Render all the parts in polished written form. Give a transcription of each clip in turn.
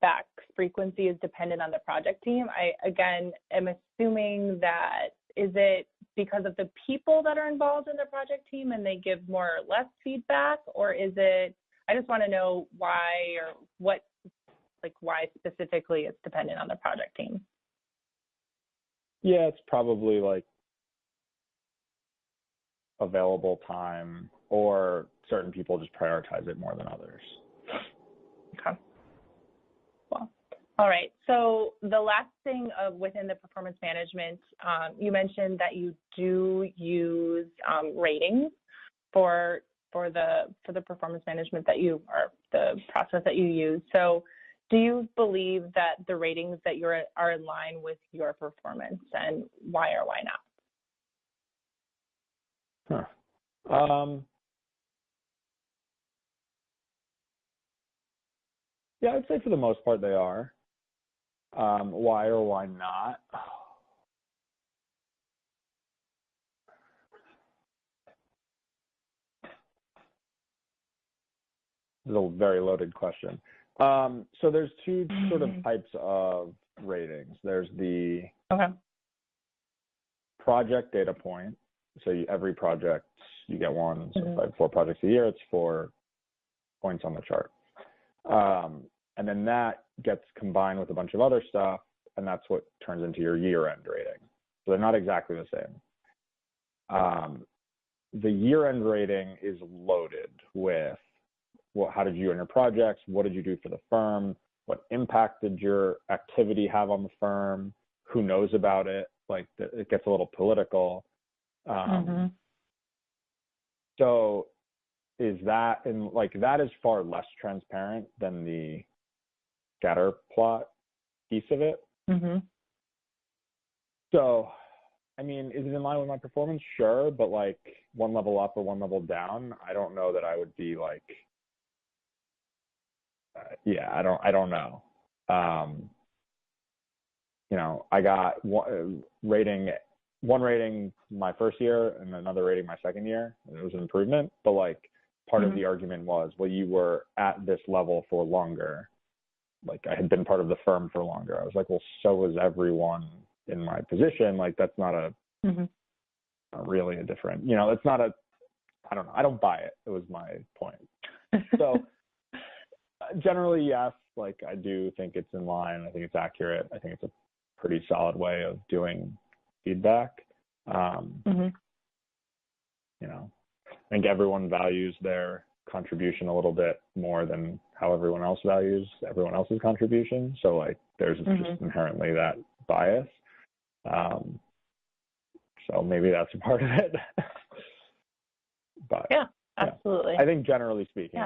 feedback frequency is dependent on the project team. I, again, am assuming that, is it because of the people that are involved in the project team and they give more or less feedback, or is it, I just want to know why, or what, like why specifically it's dependent on the project team. Yeah, it's probably like available time, or certain people just prioritize it more than others. Okay. Well, all right. So the last thing within the performance management, you mentioned that you do use ratings for the performance management that you, or the process that you use. So do you believe that the ratings that are in line with your performance, and why or why not? Yeah, I'd say for the most part they are. Why or why not? This is a very loaded question. So there's two sort of types of ratings. There's the project data point. So every project, you get one. So if I have 4 projects a year, it's 4 points on the chart. And then that gets combined with a bunch of other stuff, and that's what turns into your year-end rating. So they're not exactly the same. The year-end rating is loaded with how did you and your projects, what did you do for the firm, what impact did your activity have on the firm, who knows about it, like it gets a little political. So is that, and like that is far less transparent than the scatter plot piece of it. So, I mean, is it in line with my performance? Sure, but like one level up or one level down, I don't know that I would be like, I don't know. You know, I got one rating my first year and another rating my second year, and it was an improvement. But like part of the argument was, well, you were at this level for longer. Like I had been part of the firm for longer. I was like, well, so was everyone in my position. Like that's not not really a different, you know, it's not a, I don't know. I don't buy it. It was my point. So generally, yes, like I do think it's in line. I think it's accurate. I think it's a pretty solid way of doing feedback. You know, I think everyone values their contribution a little bit more than how everyone else values everyone else's contribution. So like there's just inherently that bias. So maybe that's a part of it. But yeah, absolutely. I think generally speaking,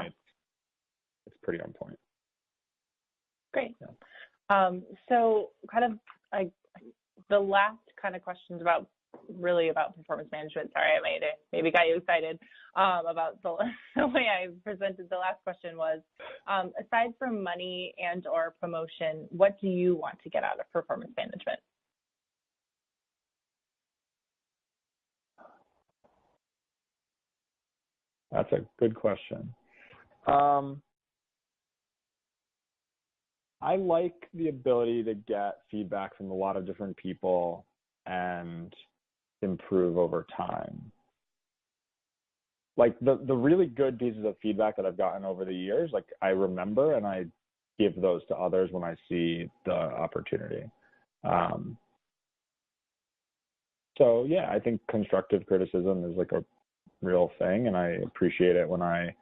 it's pretty on point. Great. Yeah. So kind of like the last kind of questions about performance management. Sorry, I maybe got you excited about the way I presented. The last question was, aside from money and or promotion, what do you want to get out of performance management? That's a good question. I like the ability to get feedback from a lot of different people and improve over time. Like the really good pieces of feedback that I've gotten over the years, like I remember and I give those to others when I see the opportunity. So yeah, I think constructive criticism is like a real thing, and I appreciate it when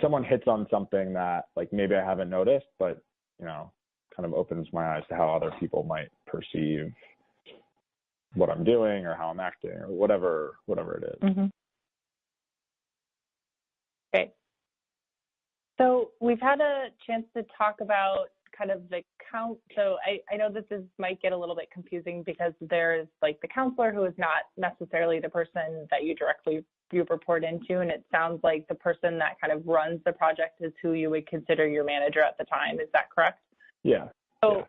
someone hits on something that like maybe I haven't noticed, but you know, kind of opens my eyes to how other people might perceive what I'm doing or how I'm acting or whatever it is. Okay. So we've had a chance to talk about kind of the count. So I know this might get a little bit confusing because there's like the counselor who is not necessarily the person that you report into, and it sounds like the person that kind of runs the project is who you would consider your manager at the time. Is that correct? Yeah. So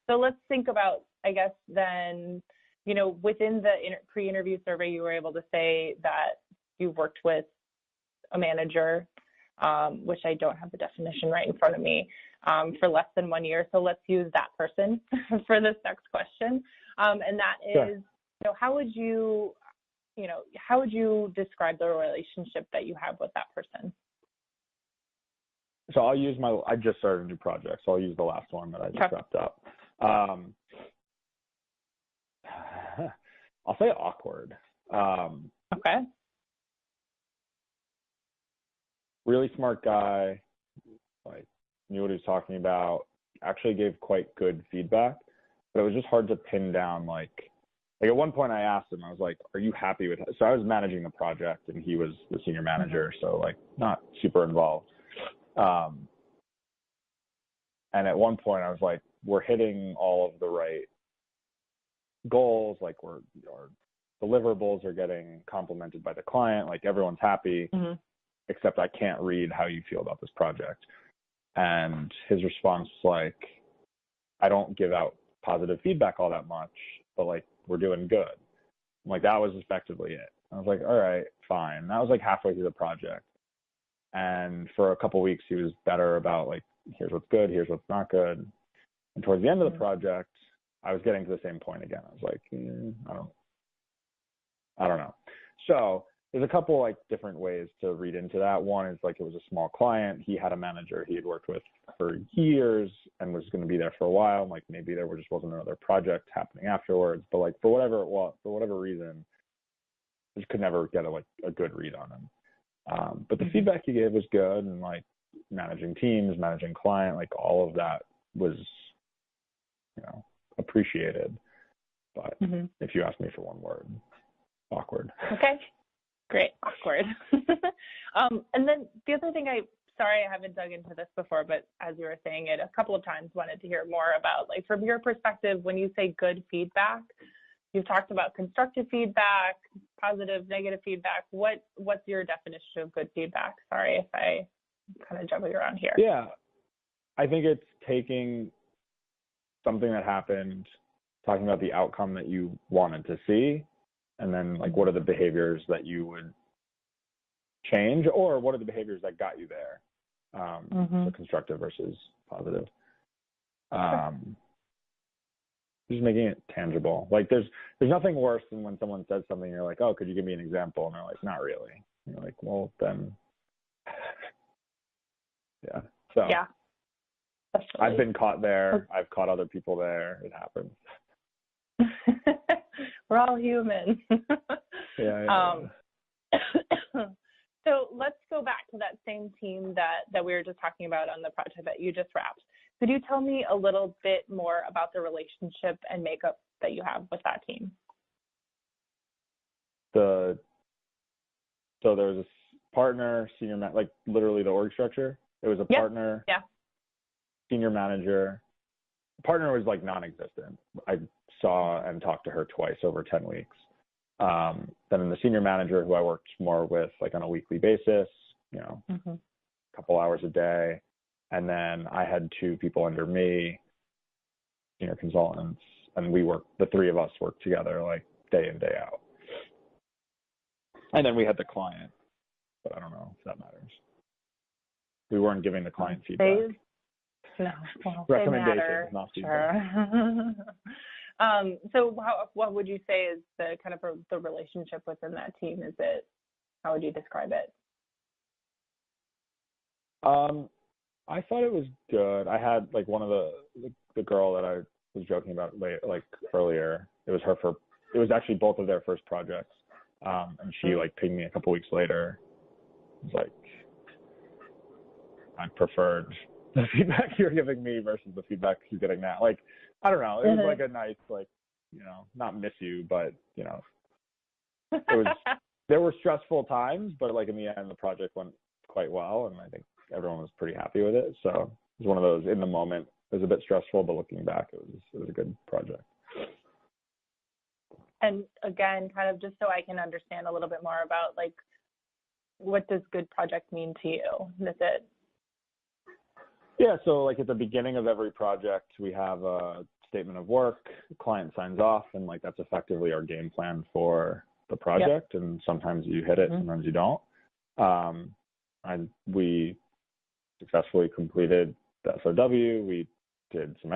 let's think about, I guess, then, you know, within the pre-interview survey, you were able to say that you've worked with a manager. which I don't have the definition right in front of me, for less than 1 year. So let's use that person for this next question. And that is, how would you describe the relationship that you have with that person? So I just started a new project, so I'll use the last one that I just wrapped up. I'll say awkward. Okay. Really smart guy, like knew what he was talking about, actually gave quite good feedback, but it was just hard to pin down, like at one point I asked him, I was like, are you happy with it? So I was managing the project and he was the senior manager, so like not super involved. And at one point I was like, we're hitting all of the right goals, like our deliverables are getting complimented by the client, like everyone's happy, except I can't read how you feel about this project. And his response was like, I don't give out positive feedback all that much, but like we're doing good. Like that was effectively it. I was like, all right, fine. That was like halfway through the project. And for a couple of weeks he was better about like, here's what's good, here's what's not good. And towards the end of the project, I was getting to the same point again. I was like, I don't know. So there's a couple like different ways to read into that. One is like it was a small client. He had a manager he had worked with for years and was going to be there for a while. Like maybe there just wasn't another project happening afterwards. But like for whatever reason, I just could never get a good read on him. But the feedback he gave was good, and like managing teams, managing client, like all of that was, appreciated. But if you ask me for one word, awkward. Okay, great, awkward. And then the other thing, sorry I haven't dug into this before, but as you were saying it a couple of times, wanted to hear more about, like from your perspective, when you say good feedback, you've talked about constructive feedback, positive, negative feedback. What's your definition of good feedback? Sorry if I kind of jumping around here. Yeah, I think it's taking something that happened, talking about the outcome that you wanted to see, and then like what are the behaviors that you would change, or what are the behaviors that got you there? So constructive versus positive. Just making it tangible. Like there's nothing worse than when someone says something, you're like, oh, could you give me an example? And they're like, not really. And you're like, well, then, yeah. So yeah, I've been caught there. I've caught other people there. It happens. We're all human. Yeah. So let's go back to that same team that we were just talking about on the project that you just wrapped. Could you tell me a little bit more about the relationship and makeup that you have with that team? So there was a partner, senior like literally the org structure. It was a partner, senior manager. Partner was like non-existent. I saw and talked to her twice over 10 weeks. Then in the senior manager, who I worked more with like on a weekly basis, a couple hours a day. And then I had two people under me, senior consultants, and the three of us worked together like day in, day out. And then we had the client, but I don't know if that matters. We weren't giving the client feedback. No, well, recommendations, not feedback. Sure. So what would you say is the kind of the relationship within that team? How would you describe it? I thought it was good. I had like one of the girl that I was joking about earlier. It was actually both of their first projects. And she like pinged me a couple weeks later. It was like, I preferred the feedback you're giving me versus the feedback she's getting now. Like, I don't know. It was like a nice, like, not miss you, but, it was, there were stressful times, but like in the end, the project went quite well. And I think everyone was pretty happy with it. So it was one of those, in the moment, it was a bit stressful, but looking back, it was a good project. And again, kind of just so I can understand a little bit more about like, what does good project mean to you? Is it? Yeah, so like at the beginning of every project, we have a statement of work, the client signs off, and like that's effectively our game plan for the project. Yep. And sometimes you hit it, sometimes you don't. we successfully completed the SOW. We did some